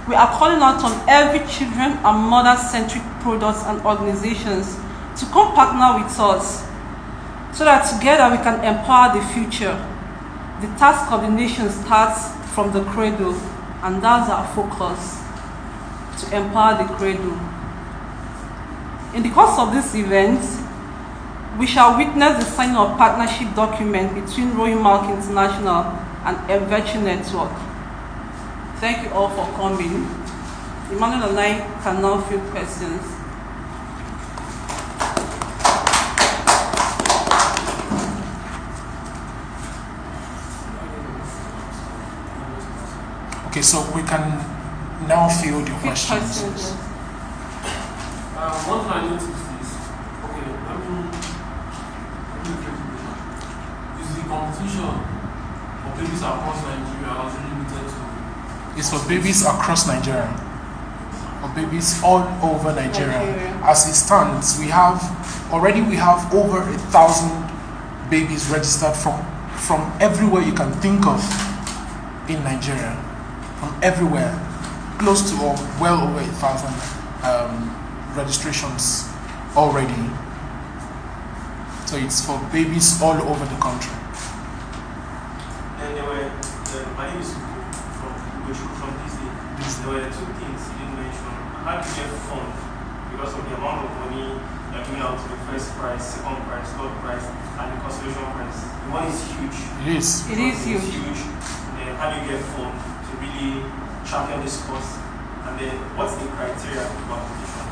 we are calling out on every children and mother-centric products and organizations to come partner with us so that together we can empower the future. The task of the nation starts from the cradle, and that's our focus, to empower the cradle. In the course of this event, we shall witness the signing of partnership document between Malc International and Emvirtue Network. Thank you all for coming. Emmanuel and I can now field questions. Okay, so we can now field your questions. One thing I noticed is, okay, is the competition for babies across Nigeria also limited to? It's for babies across Nigeria, for babies all over Nigeria. As it stands, we have over 1,000 babies registered from everywhere you can think of in Nigeria, from everywhere, close to well over 1,000 registrations already. So it's for babies all over the country. And my name is from Disney. There were two things you didn't mention. How do you get funds because of the amount of money you're giving out to the first prize, second prize, third prize, and the consolation prize? The one is huge. It is huge. And then how do you get funds to really champion this cause? And then what's the criteria for application?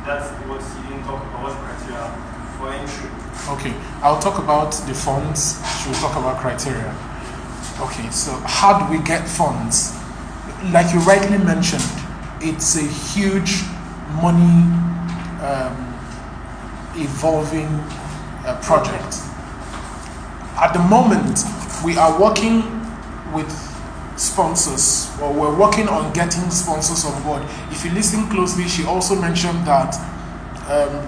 That's what you didn't talk about. What's the criteria for entry? Okay, I'll talk about the funds. She will talk about criteria. Okay, so how do we get funds? Like you rightly mentioned, it's a huge money evolving project. At the moment, we are working with sponsors, or we're working on getting sponsors on board. If you listen closely, she also mentioned that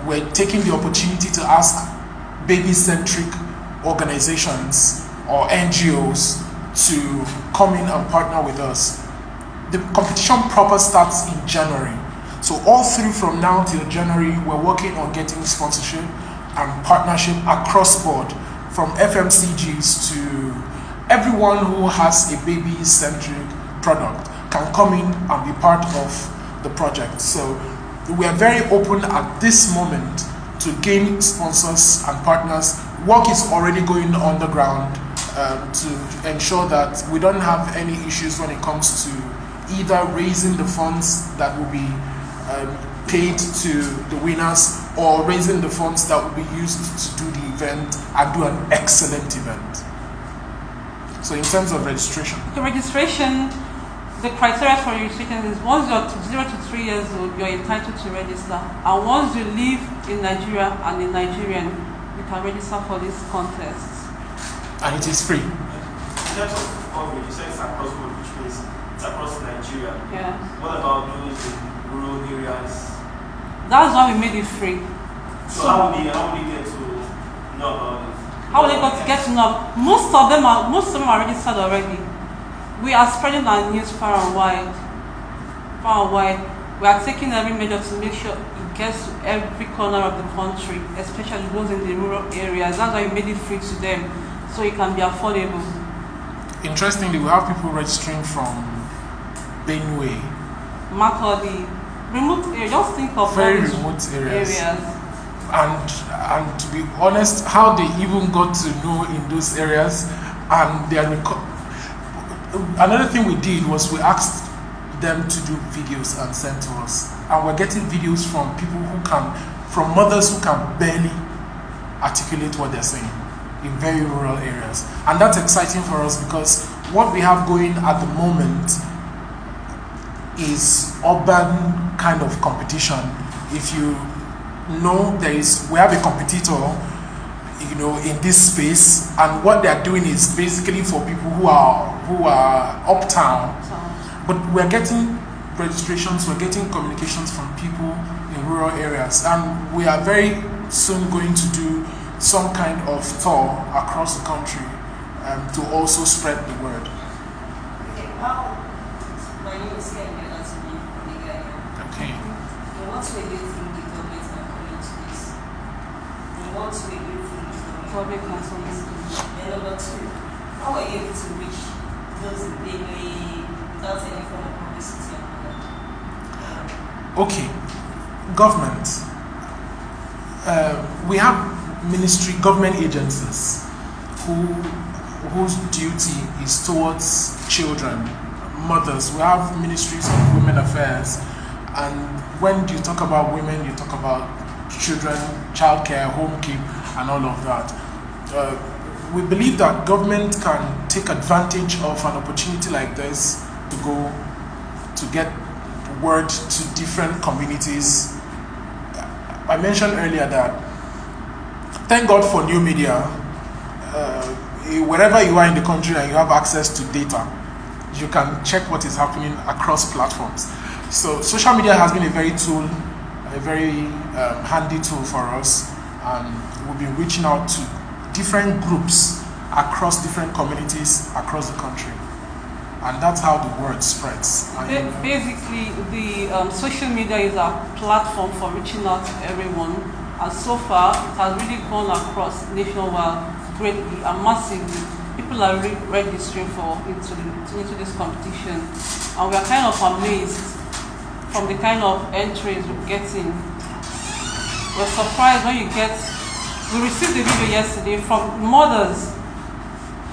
we're taking the opportunity to ask baby-centric organizations or NGOs to come in and partner with us. The competition proper starts in January. So all through from now till January, we're working on getting sponsorship and partnership across board, from FMCGs to everyone who has a baby-centric product can come in and be part of the project. So we are very open at this moment to gain sponsors and partners. Work is already going on the ground to ensure that we don't have any issues when it comes to either raising the funds that will be paid to the winners, or raising the funds that will be used to do the event and do an excellent event. So in terms of registration. The registration, the criteria for registration is once you're 0 to 3 years old, you're entitled to register. And once you live in Nigeria and a Nigerian, you can register for this contest. And it is free. In terms of coverage, you said it's across board, which means it's across Nigeria. Yeah. What about those in rural areas? That's why we made it free. So how would they get to know about it? How will they get to know? Most of them are registered already. We are spreading our news far and wide. Far and wide. We are taking every measure to make sure it gets to every corner of the country, especially those in the rural areas. That's why we made it free to them, so it can be affordable. Interestingly, we have people registering from Benue. Macaulay, remote areas. Just think of Very all these remote areas. And to be honest, how they even got to know in those areas, and they are another thing we did was we asked them to do videos and send to us, and we're getting videos from people from mothers who can barely articulate what they're saying in very rural areas. And that's exciting for us, because what we have going at the moment is urban kind of competition. If you know, we have a competitor, in this space, and what they are doing is basically for people who are uptown. But we're getting registrations, we're getting communications from people in rural areas, and we are very soon going to do some kind of tour across the country to also spread the word. Okay, well, my Okay. In what way do you think the government can come into this? In what way do you think the Public government can come into this? And number two, how are you able to reach those in Benue without any form of publicity and all that? Okay. Government. We have government agencies whose duty is towards children, mothers. We have ministries of women affairs, and when you talk about women, you talk about children, childcare, home keep, and all of that. We believe that government can take advantage of an opportunity like this to go to get word to different communities. I mentioned earlier that thank God for new media. Wherever you are in the country and you have access to data, you can check what is happening across platforms. So social media has been a very handy tool for us, and we've been reaching out to different groups across different communities across the country, and that's how the word spreads. Basically, the social media is a platform for reaching out to everyone, and so far it has really gone across nationwide greatly and massively. People are really registering into this competition, and we are kind of amazed from the kind of entries we're getting. We're surprised when we received the video yesterday from mothers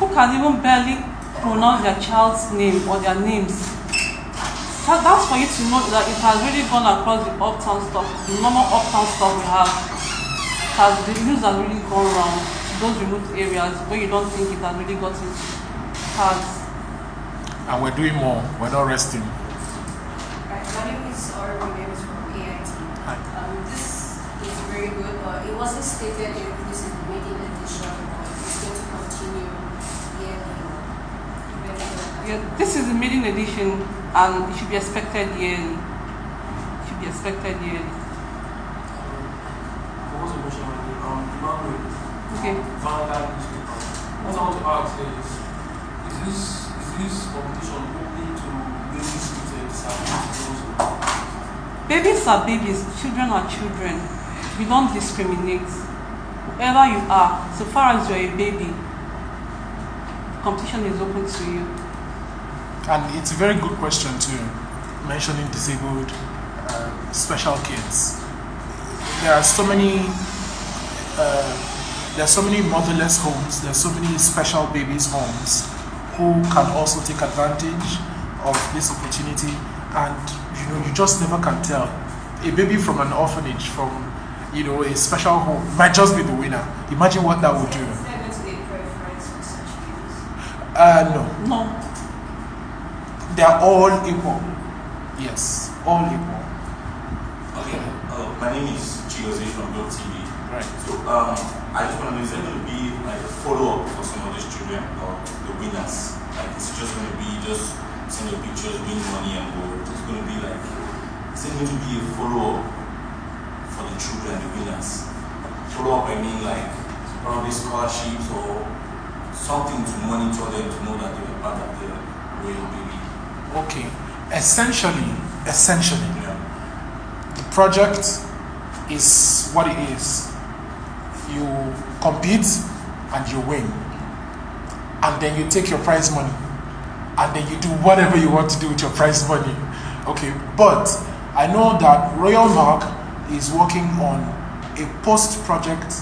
who can even barely pronounce their child's name or their names. That's for you to know that it has really gone across the uptown stuff, the normal uptown stuff we have. The news has really gone around to those remote areas where you don't think it has really got into cards. And we're doing more, we're not resting. My name is Aura Williams from AIT. This is very good, but it wasn't stated if this is the maiden edition or it's going to continue yearly. Yeah, this is the maiden edition, and it should be expected yearly. Okay. Vanguard newspaper. What I want to ask is this competition open to babies with disabilities also? Babies are babies, children are children. We don't discriminate. Whoever you are, so far as you're a baby, the competition is open to you. And it's a very good question too, mentioning disabled, special kids. There are so many motherless homes, there's so many special babies homes who can also take advantage of this opportunity, and you just never can tell. A baby from an orphanage, from a special home might just be the winner. Imagine what that would do. Is there going to be a preference for such babies? No. They are all equal. Yes, all equal. Okay. My name is Chigozie from .tv. Right. So I just want to know, is there going to be like a follow-up for some of these children or the winners? Like, it's just going to be just send your pictures, win money and go. It's going to be like, is there going to be a follow-up for the children, the winners? Follow-up, I mean like probably scholarships or something to monitor them to know that they were part of the royal baby. Okay. Essentially, Yeah. the project is what it is. You compete and you win, and then you take your prize money, and then you do whatever you want to do with your prize money. Okay, but I know that Royal Malc is working on a post-event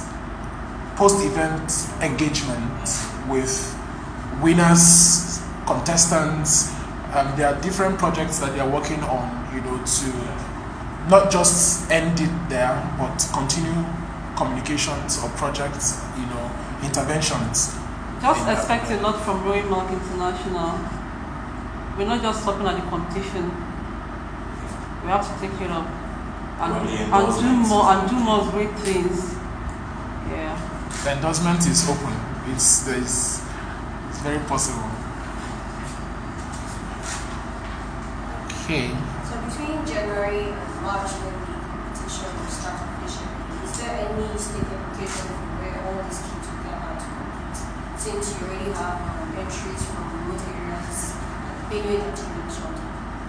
engagement with winners, contestants. There are different projects that they are working on, to not just end it there, but continue communications or projects, interventions. Just expect a lot from Royal Malc International. We're not just stopping at the competition. We have to take it up and do more great things. Yeah. The endorsement is open. It's very possible. Okay. So between January and March, when the competition will start officially, is there any state application for where all these kids will gather to compete? Since you already have entries from remote areas, Benue that you mentioned,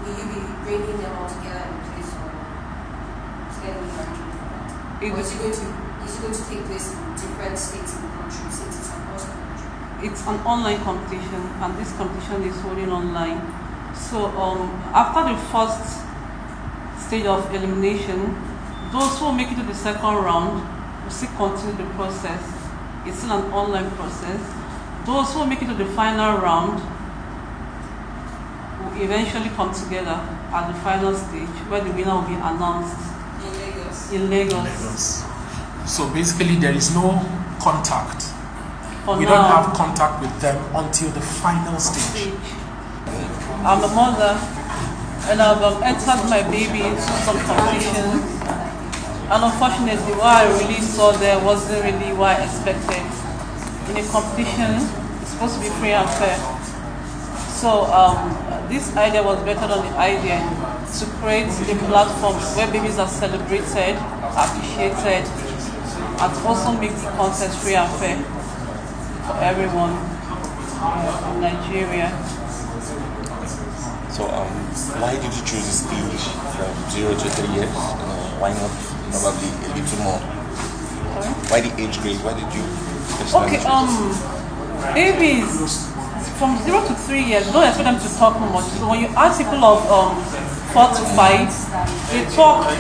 will you be bringing them all together in a place, or is there any arrangement for that? Or is it going to take place in different states in the country since it's across the country? It's an online competition, and this competition is holding online. So after the first stage of elimination, those who make it to the second round will still continue the process. It's still an online process. Those who make it to the final round will eventually come together at the final stage where the winner will be announced in Lagos. So basically, there is no contact. For We now, don't have contact with them until the final stage. I'm a mother, and I've entered my baby into some competition. And unfortunately, what I really saw there wasn't really what I expected. In a competition, it's supposed to be free and fair. So this idea was better than the idea to create a platform where babies are celebrated, appreciated, and also make the contest free and fair for everyone in Nigeria. So, why did you choose this age from 0 to 3 years? Why not probably a little more? Sorry? Why the age grade? Why did you? Okay, babies from 0 to 3 years, don't expect them to talk much. So when you ask people of 4 to 5, they talk.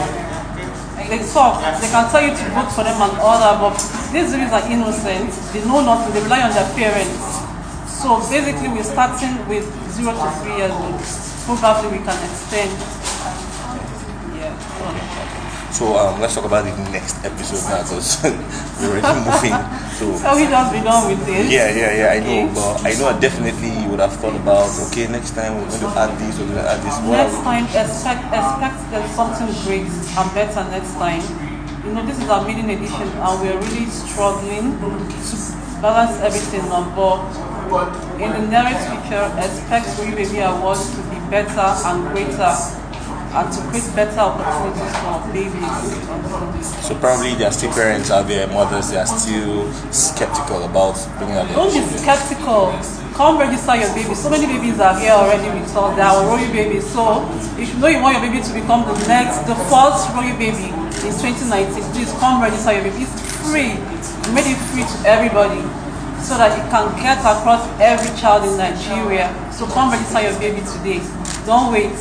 They can tell you to vote for them and all that, but these babies are innocent. They know nothing. They rely on their parents. So basically, we're starting with 0 to 3 years old. Probably we can extend. Yeah. So let's talk about the next episode now, because we're already moving. So we just be done with this. Yeah. I know, but I know definitely you would have thought about, okay, next time we're going to add this, we're going to add this. Next time, expect there's something great and better next time. You know, this is our maiden edition, and we're really struggling to balance everything on board. In the nearest future, expect Royal Baby Awards to be better and greater, and to create better opportunities for babies. So probably there are still parents out there, mothers, they are still skeptical about bringing out their Don't be children. skeptical. Come register your baby. So many babies are here already with us. They are royal babies. So if you know you want your baby to become the first royal baby in 2019, please come register your baby. It's free. We made it free to everybody so that it can get across every child in Nigeria. So come register your baby today. Don't wait.